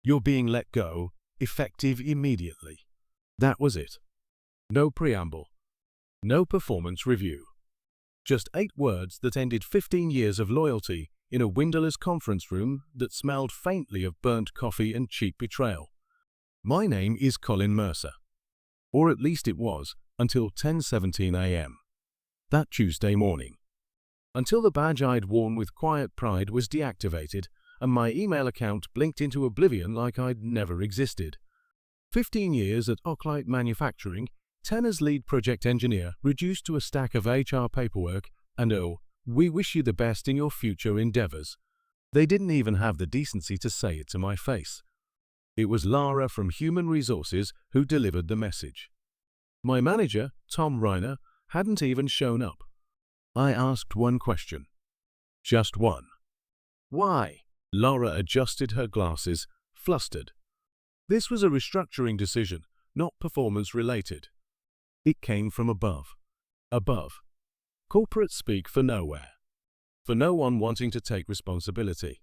You're being let go, effective immediately. That was it. No preamble. No performance review. Just 8 words that ended 15 years of loyalty in a windowless conference room that smelled faintly of burnt coffee and cheap betrayal. My name is Colin Mercer. Or at least it was, until 10:17 a.m. that Tuesday morning. Until the badge I'd worn with quiet pride was deactivated and my email account blinked into oblivion like I'd never existed. 15 years at Oaklight Manufacturing, 10 as lead project engineer, reduced to a stack of HR paperwork, and oh, we wish you the best in your future endeavors. They didn't even have the decency to say it to my face. It was Lara from Human Resources who delivered the message. My manager, Tom Reiner, hadn't even shown up. I asked one question. Just one. Why? Lara adjusted her glasses, flustered. This was a restructuring decision, not performance-related. It came from above. Above. Corporate speak for nowhere. For no one wanting to take responsibility.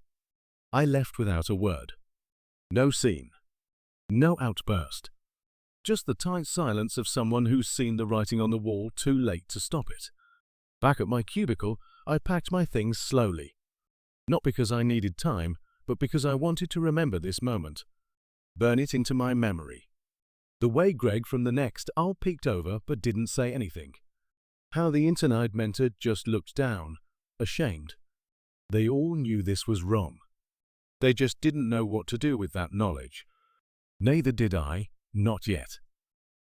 I left without a word. No scene. No outburst. Just the tight silence of someone who's seen the writing on the wall too late to stop it. Back at my cubicle, I packed my things slowly. Not because I needed time, but because I wanted to remember this moment. Burn it into my memory. The way Greg from the next I'll peeked over but didn't say anything. How the intern I'd mentored just looked down, ashamed. They all knew this was wrong. They just didn't know what to do with that knowledge. Neither did I, not yet.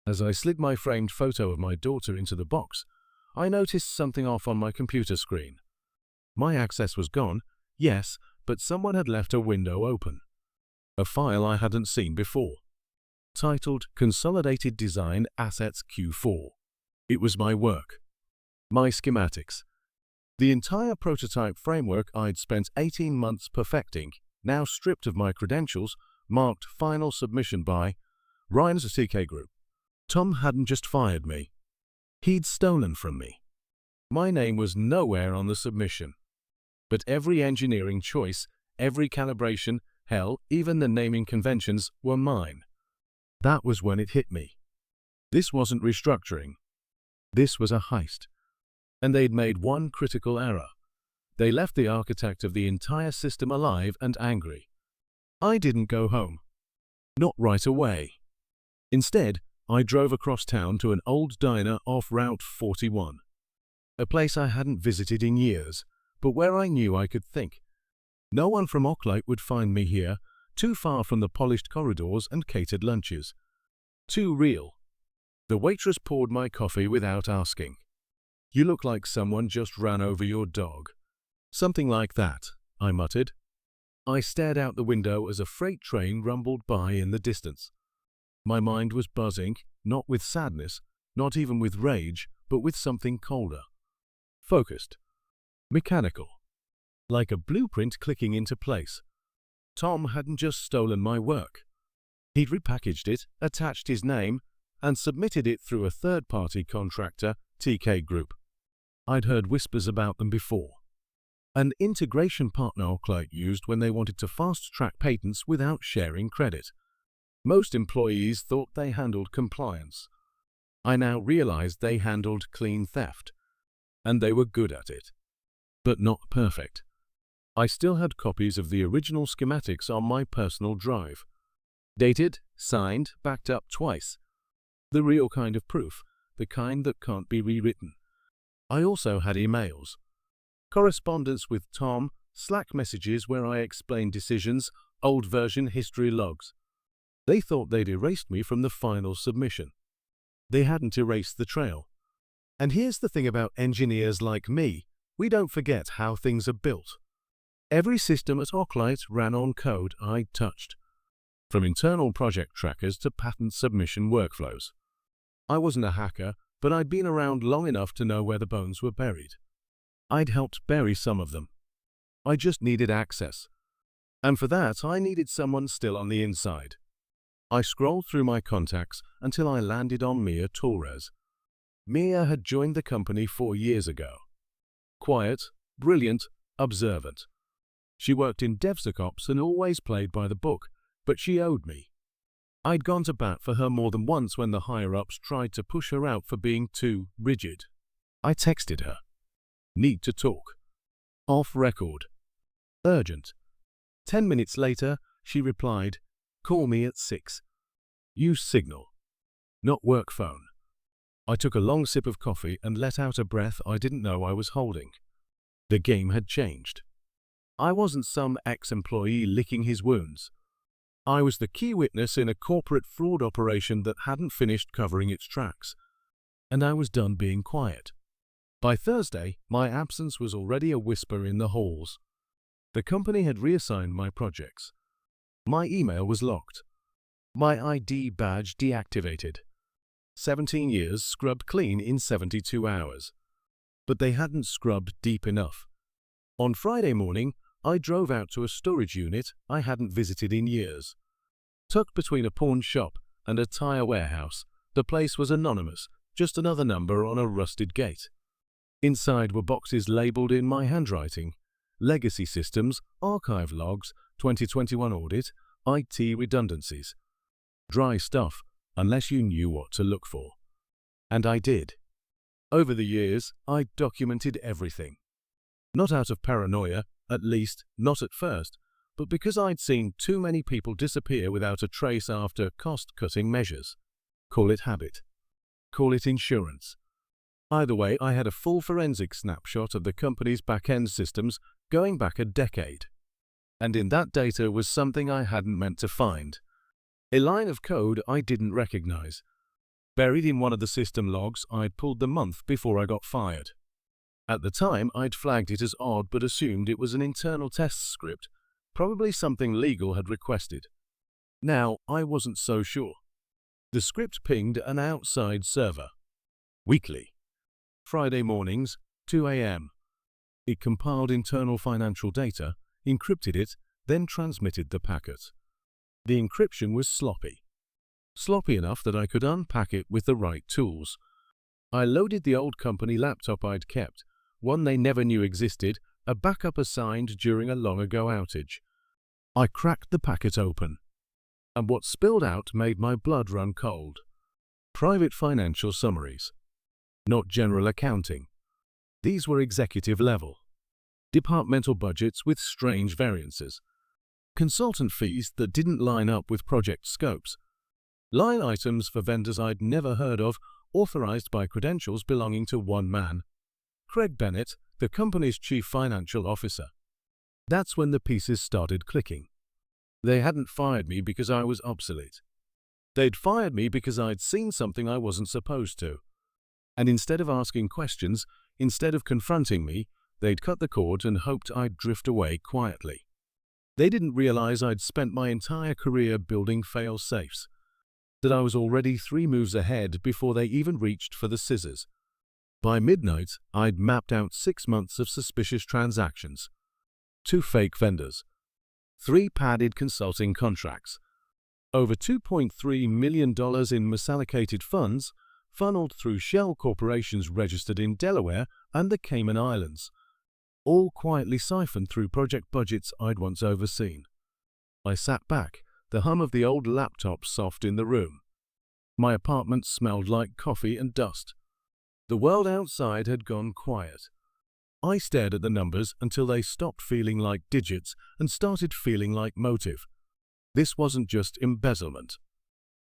As I slid my framed photo of my daughter into the box, I noticed something off on my computer screen. My access was gone, yes, but someone had left a window open. A file I hadn't seen before. Titled Consolidated Design Assets Q4. It was my work. My schematics. The entire prototype framework I'd spent 18 months perfecting, now stripped of my credentials, marked final submission by Ryan's TK Group. Tom hadn't just fired me. He'd stolen from me. My name was nowhere on the submission. But every engineering choice, every calibration, hell, even the naming conventions were mine. That was when it hit me. This wasn't restructuring. This was a heist. And they'd made one critical error. They left the architect of the entire system alive and angry. I didn't go home. Not right away. Instead, I drove across town to an old diner off Route 41. A place I hadn't visited in years, but where I knew I could think. No one from Oaklight would find me here, too far from the polished corridors and catered lunches. Too real. The waitress poured my coffee without asking. You look like someone just ran over your dog. Something like that, I muttered. I stared out the window as a freight train rumbled by in the distance. My mind was buzzing, not with sadness, not even with rage, but with something colder. Focused. Mechanical. Like a blueprint clicking into place. Tom hadn't just stolen my work. He'd repackaged it, attached his name, and submitted it through a third-party contractor, TK Group. I'd heard whispers about them before. An integration partner Oaklight used when they wanted to fast-track patents without sharing credit. Most employees thought they handled compliance. I now realized they handled clean theft. And they were good at it. But not perfect. I still had copies of the original schematics on my personal drive. Dated, signed, backed up twice. The real kind of proof, the kind that can't be rewritten. I also had emails. Correspondence with Tom, Slack messages where I explained decisions, old version history logs. They thought they'd erased me from the final submission. They hadn't erased the trail. And here's the thing about engineers like me, we don't forget how things are built. Every system at Oaklight ran on code I'd touched, from internal project trackers to patent submission workflows. I wasn't a hacker, but I'd been around long enough to know where the bones were buried. I'd helped bury some of them. I just needed access. And for that, I needed someone still on the inside. I scrolled through my contacts until I landed on Mia Torres. Mia had joined the company 4 years ago. Quiet, brilliant, observant. She worked in DevSecOps and always played by the book, but she owed me. I'd gone to bat for her more than once when the higher-ups tried to push her out for being too rigid. I texted her. Need to talk. Off record. Urgent. 10 minutes later, she replied, call me at 6. Use Signal. Not work phone. I took a long sip of coffee and let out a breath I didn't know I was holding. The game had changed. I wasn't some ex-employee licking his wounds. I was the key witness in a corporate fraud operation that hadn't finished covering its tracks. And I was done being quiet. By Thursday, my absence was already a whisper in the halls. The company had reassigned my projects. My email was locked. My ID badge deactivated. 17 years scrubbed clean in 72 hours. But they hadn't scrubbed deep enough. On Friday morning, I drove out to a storage unit I hadn't visited in years. Tucked between a pawn shop and a tire warehouse, the place was anonymous, just another number on a rusted gate. Inside were boxes labeled in my handwriting: legacy systems, archive logs, 2021 audit, IT redundancies. Dry stuff, unless you knew what to look for. And I did. Over the years, I documented everything. Not out of paranoia, at least not at first, but because I'd seen too many people disappear without a trace after cost-cutting measures. Call it habit. Call it insurance. Either way, I had a full forensic snapshot of the company's back-end systems going back a decade. And in that data was something I hadn't meant to find. A line of code I didn't recognize. Buried in one of the system logs I'd pulled the month before I got fired. At the time, I'd flagged it as odd but assumed it was an internal test script, probably something legal had requested. Now, I wasn't so sure. The script pinged an outside server. Weekly. Friday mornings, 2 a.m. It compiled internal financial data, encrypted it, then transmitted the packet. The encryption was sloppy. Sloppy enough that I could unpack it with the right tools. I loaded the old company laptop I'd kept, one they never knew existed, a backup assigned during a long-ago outage. I cracked the packet open, and what spilled out made my blood run cold. Private financial summaries. Not general accounting. These were executive level. Departmental budgets with strange variances. Consultant fees that didn't line up with project scopes. Line items for vendors I'd never heard of, authorized by credentials belonging to one man. Craig Bennett, the company's chief financial officer. That's when the pieces started clicking. They hadn't fired me because I was obsolete. They'd fired me because I'd seen something I wasn't supposed to. And instead of asking questions, instead of confronting me, they'd cut the cord and hoped I'd drift away quietly. They didn't realize I'd spent my entire career building fail-safes, that I was already 3 moves ahead before they even reached for the scissors. By midnight, I'd mapped out 6 months of suspicious transactions, 2 fake vendors, 3 padded consulting contracts, over $2.3 million in misallocated funds funneled through shell corporations registered in Delaware and the Cayman Islands, all quietly siphoned through project budgets I'd once overseen. I sat back, the hum of the old laptop soft in the room. My apartment smelled like coffee and dust. The world outside had gone quiet. I stared at the numbers until they stopped feeling like digits and started feeling like motive. This wasn't just embezzlement.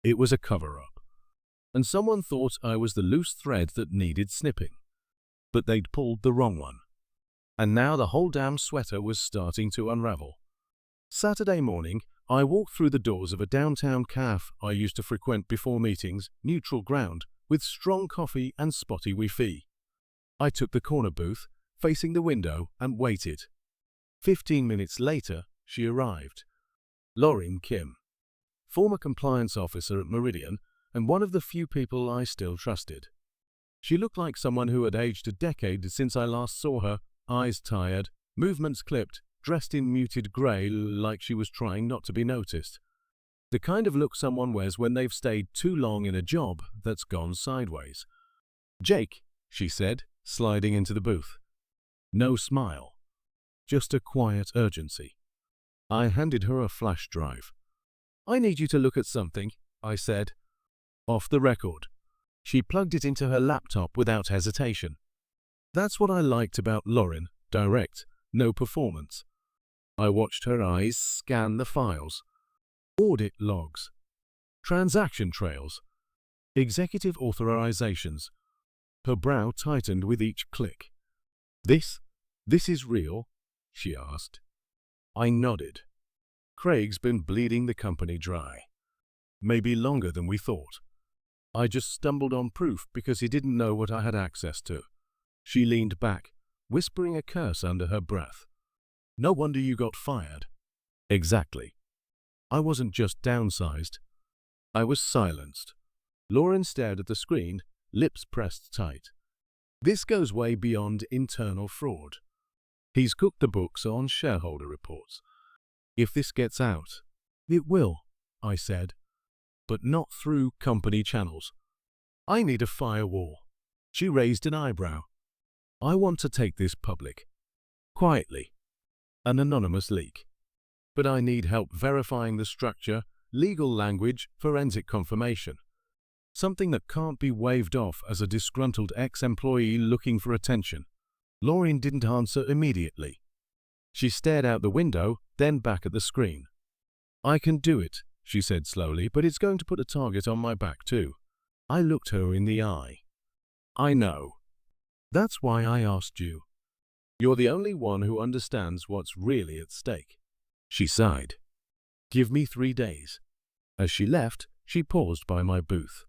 It was a cover-up. And someone thought I was the loose thread that needed snipping. But they'd pulled the wrong one. And now the whole damn sweater was starting to unravel. Saturday morning, I walked through the doors of a downtown cafe I used to frequent before meetings, neutral ground, with strong coffee and spotty Wi-Fi. I took the corner booth, facing the window, and waited. 15 minutes later, she arrived. Lauren Kim, former compliance officer at Meridian, and one of the few people I still trusted. She looked like someone who had aged a decade since I last saw her, eyes tired, movements clipped, dressed in muted grey like she was trying not to be noticed. The kind of look someone wears when they've stayed too long in a job that's gone sideways. "Jake," she said, sliding into the booth. No smile, just a quiet urgency. I handed her a flash drive. I need you to look at something, I said. Off the record. She plugged it into her laptop without hesitation. That's what I liked about Lauren, direct, no performance. I watched her eyes scan the files. Audit logs. Transaction trails. Executive authorizations. Her brow tightened with each click. This is real? She asked. I nodded. Craig's been bleeding the company dry. Maybe longer than we thought. I just stumbled on proof because he didn't know what I had access to. She leaned back, whispering a curse under her breath. No wonder you got fired. Exactly. I wasn't just downsized. I was silenced. Lauren stared at the screen, lips pressed tight. This goes way beyond internal fraud. He's cooked the books on shareholder reports. If this gets out, it will, I said, but not through company channels. I need a firewall. She raised an eyebrow. I want to take this public. Quietly. An anonymous leak. But I need help verifying the structure, legal language, forensic confirmation. Something that can't be waved off as a disgruntled ex-employee looking for attention. Lauren didn't answer immediately. She stared out the window, then back at the screen. I can do it, she said slowly, but it's going to put a target on my back too. I looked her in the eye. I know. That's why I asked you. You're the only one who understands what's really at stake. She sighed. Give me 3 days. As she left, she paused by my booth.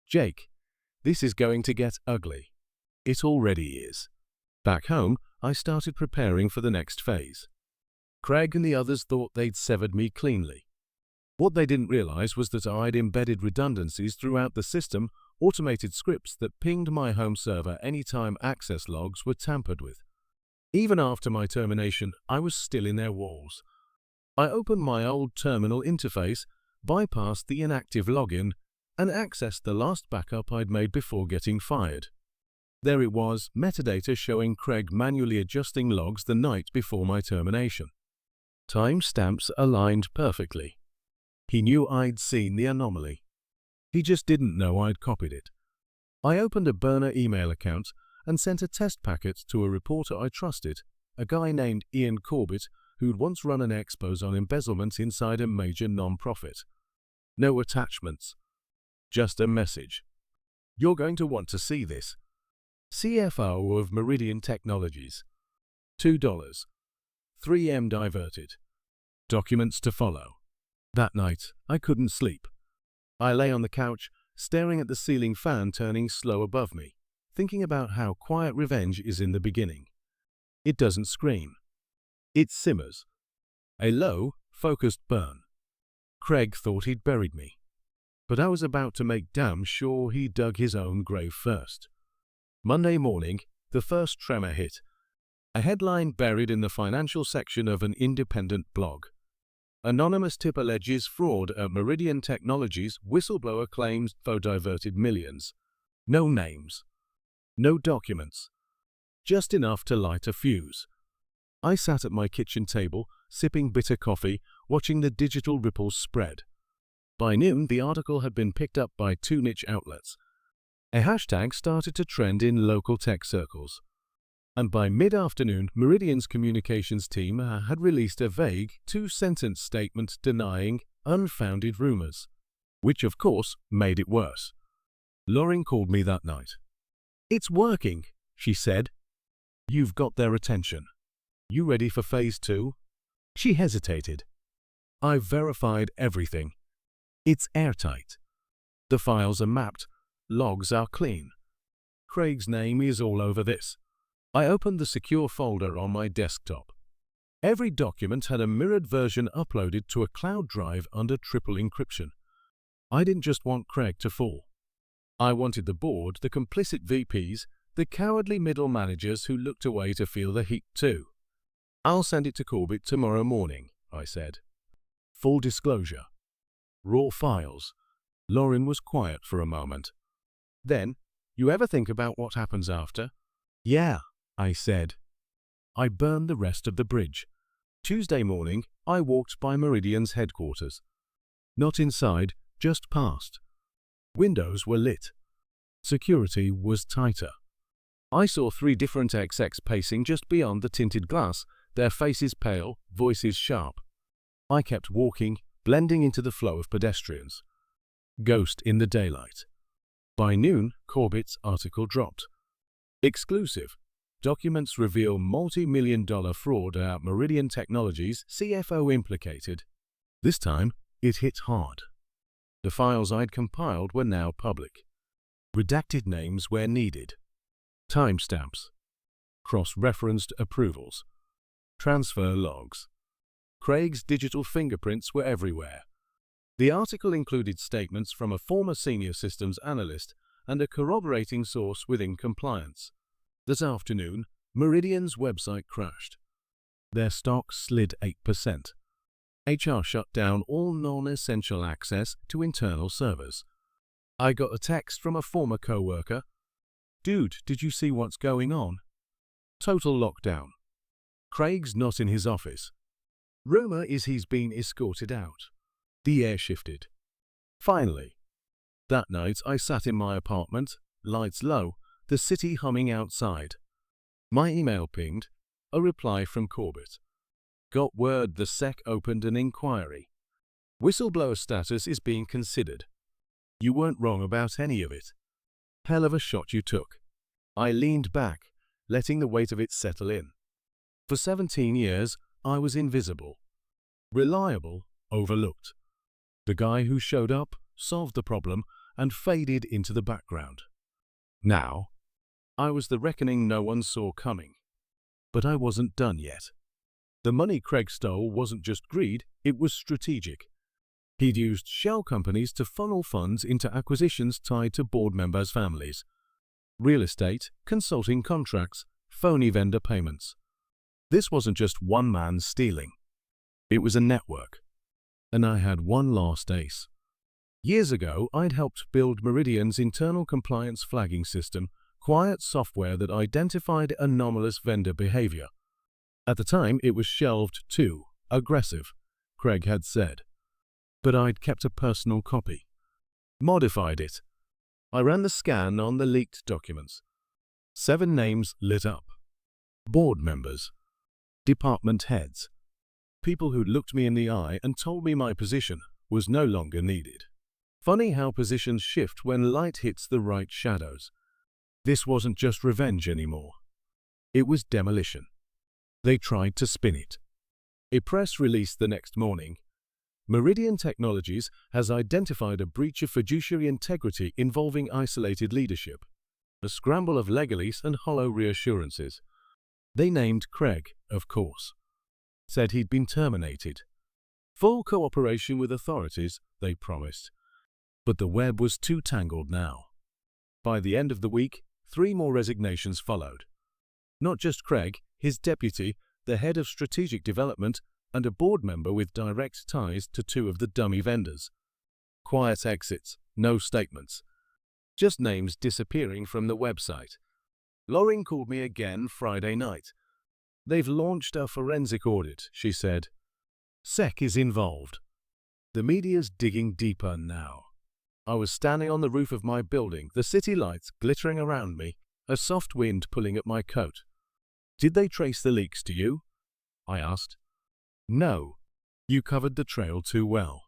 Jake, this is going to get ugly. It already is. Back home, I started preparing for the next phase. Craig and the others thought they'd severed me cleanly. What they didn't realize was that I'd embedded redundancies throughout the system, automated scripts that pinged my home server anytime access logs were tampered with. Even after my termination, I was still in their walls. I opened my old terminal interface, bypassed the inactive login, and accessed the last backup I'd made before getting fired. There it was, metadata showing Craig manually adjusting logs the night before my termination. Timestamps aligned perfectly. He knew I'd seen the anomaly. He just didn't know I'd copied it. I opened a burner email account and sent a test packet to a reporter I trusted, a guy named Ian Corbett who'd once run an expose on embezzlement inside a major non-profit. No attachments. Just a message. You're going to want to see this. CFO of Meridian Technologies. $2. 3M diverted. Documents to follow. That night, I couldn't sleep. I lay on the couch, staring at the ceiling fan turning slow above me, thinking about how quiet revenge is in the beginning. It doesn't scream. It simmers. A low, focused burn. Craig thought he'd buried me. But I was about to make damn sure he dug his own grave first. Monday morning, the first tremor hit. A headline buried in the financial section of an independent blog. Anonymous tip alleges fraud at Meridian Technologies. Whistleblower claims Fo diverted millions. No names. No documents. Just enough to light a fuse. I sat at my kitchen table, sipping bitter coffee, watching the digital ripples spread. By noon, the article had been picked up by 2 niche outlets. A hashtag started to trend in local tech circles. And by mid-afternoon, Meridian's communications team had released a vague 2-sentence statement denying unfounded rumors, which of course made it worse. Lauren called me that night. It's working, she said. You've got their attention. You ready for phase 2? She hesitated. I've verified everything. It's airtight. The files are mapped. Logs are clean. Craig's name is all over this. I opened the secure folder on my desktop. Every document had a mirrored version uploaded to a cloud drive under triple encryption. I didn't just want Craig to fall. I wanted the board, the complicit VPs, the cowardly middle managers who looked away to feel the heat too. I'll send it to Corbett tomorrow morning, I said. Full disclosure. Raw files. Lauren was quiet for a moment. Then, you ever think about what happens after? Yeah, I said. I burned the rest of the bridge. Tuesday morning, I walked by Meridian's headquarters. Not inside, just past. Windows were lit. Security was tighter. I saw 3 different XX pacing just beyond the tinted glass, their faces pale, voices sharp. I kept walking, blending into the flow of pedestrians. Ghost in the daylight. By noon, Corbett's article dropped. Exclusive. Documents reveal multi-million-dollar fraud at Meridian Technologies, CFO implicated. This time, it hit hard. The files I'd compiled were now public. Redacted names where needed. Timestamps. Cross-referenced approvals. Transfer logs. Craig's digital fingerprints were everywhere. The article included statements from a former senior systems analyst and a corroborating source within compliance. This afternoon, Meridian's website crashed. Their stock slid 8%. HR shut down all non-essential access to internal servers. I got a text from a former coworker. "Dude, did you see what's going on?" Total lockdown. Craig's not in his office. Rumor is he's been escorted out. The air shifted. Finally. That night I sat in my apartment, lights low, the city humming outside. My email pinged, a reply from Corbett. Got word the SEC opened an inquiry. Whistleblower status is being considered. You weren't wrong about any of it. Hell of a shot you took. I leaned back, letting the weight of it settle in. For 17 years, I was invisible. Reliable, overlooked. The guy who showed up, solved the problem, and faded into the background. Now, I was the reckoning no one saw coming. But I wasn't done yet. The money Craig stole wasn't just greed, it was strategic. He'd used shell companies to funnel funds into acquisitions tied to board members' families. Real estate, consulting contracts, phony vendor payments. This wasn't just one man stealing. It was a network. And I had one last ace. Years ago, I'd helped build Meridian's internal compliance flagging system, quiet software that identified anomalous vendor behavior. At the time, it was shelved too, aggressive, Craig had said. But I'd kept a personal copy. Modified it. I ran the scan on the leaked documents. 7 names lit up. Board members. Department heads. People who'd looked me in the eye and told me my position was no longer needed. Funny how positions shift when light hits the right shadows. This wasn't just revenge anymore. It was demolition. They tried to spin it. A press release the next morning. Meridian Technologies has identified a breach of fiduciary integrity involving isolated leadership. A scramble of legalese and hollow reassurances. They named Craig, of course. Said he'd been terminated. Full cooperation with authorities, they promised. But the web was too tangled now. By the end of the week, 3 more resignations followed. Not just Craig, his deputy, the head of strategic development, and a board member with direct ties to 2 of the dummy vendors. Quiet exits, no statements. Just names disappearing from the website. Lauren called me again Friday night. They've launched a forensic audit, she said. SEC is involved. The media's digging deeper now. I was standing on the roof of my building, the city lights glittering around me, a soft wind pulling at my coat. Did they trace the leaks to you? I asked. No. You covered the trail too well.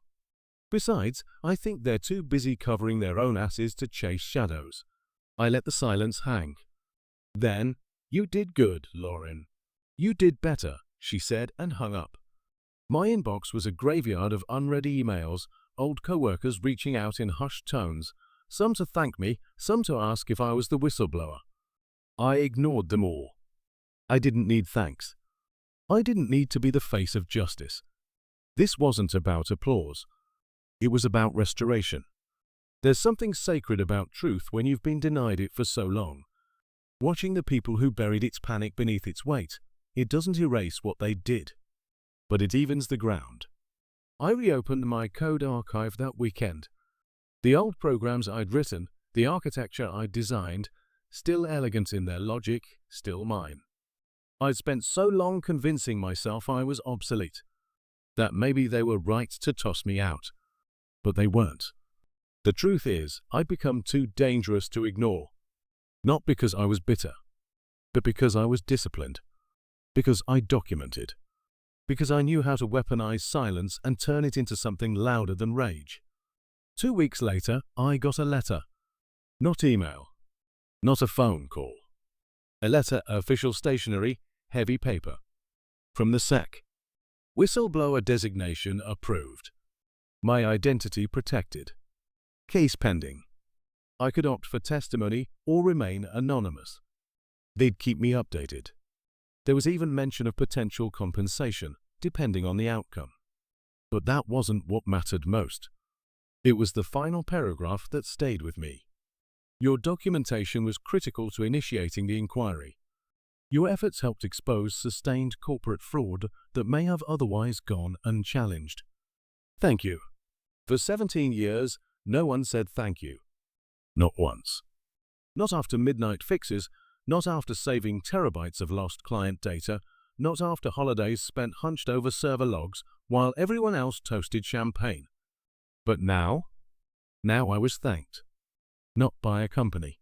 Besides, I think they're too busy covering their own asses to chase shadows. I let the silence hang. Then, you did good, Lauren. You did better, she said and hung up. My inbox was a graveyard of unread emails, old coworkers reaching out in hushed tones, some to thank me, some to ask if I was the whistleblower. I ignored them all. I didn't need thanks. I didn't need to be the face of justice. This wasn't about applause. It was about restoration. There's something sacred about truth when you've been denied it for so long. Watching the people who buried its panic beneath its weight, it doesn't erase what they did, but it evens the ground. I reopened my code archive that weekend. The old programs I'd written, the architecture I'd designed, still elegant in their logic, still mine. I'd spent so long convincing myself I was obsolete, that maybe they were right to toss me out. But they weren't. The truth is, I'd become too dangerous to ignore. Not because I was bitter, but because I was disciplined. Because I documented. Because I knew how to weaponize silence and turn it into something louder than rage. 2 weeks later, I got a letter. Not email. Not a phone call. A letter, official stationery, heavy paper. From the SEC. Whistleblower designation approved. My identity protected. Case pending. I could opt for testimony or remain anonymous. They'd keep me updated. There was even mention of potential compensation, depending on the outcome. But that wasn't what mattered most. It was the final paragraph that stayed with me. Your documentation was critical to initiating the inquiry. Your efforts helped expose sustained corporate fraud that may have otherwise gone unchallenged. Thank you. For 17 years, no one said thank you. Not once. Not after midnight fixes, not after saving terabytes of lost client data, not after holidays spent hunched over server logs while everyone else toasted champagne. But now I was thanked. Not by a company.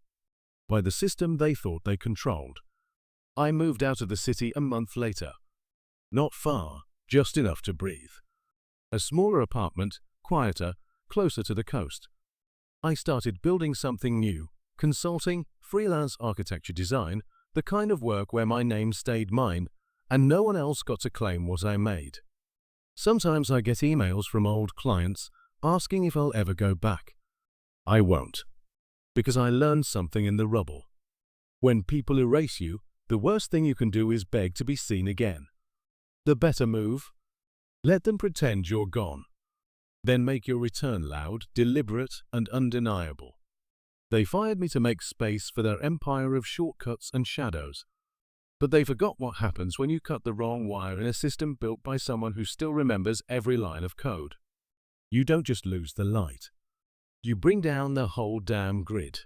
By the system they thought they controlled. I moved out of the city a month later. Not far, just enough to breathe. A smaller apartment, quieter, closer to the coast. I started building something new, consulting, freelance architecture design, the kind of work where my name stayed mine and no one else got to claim what I made. Sometimes I get emails from old clients asking if I'll ever go back. I won't, because I learned something in the rubble. When people erase you, the worst thing you can do is beg to be seen again. The better move? Let them pretend you're gone. Then make your return loud, deliberate, and undeniable. They fired me to make space for their empire of shortcuts and shadows. But they forgot what happens when you cut the wrong wire in a system built by someone who still remembers every line of code. You don't just lose the light. You bring down the whole damn grid.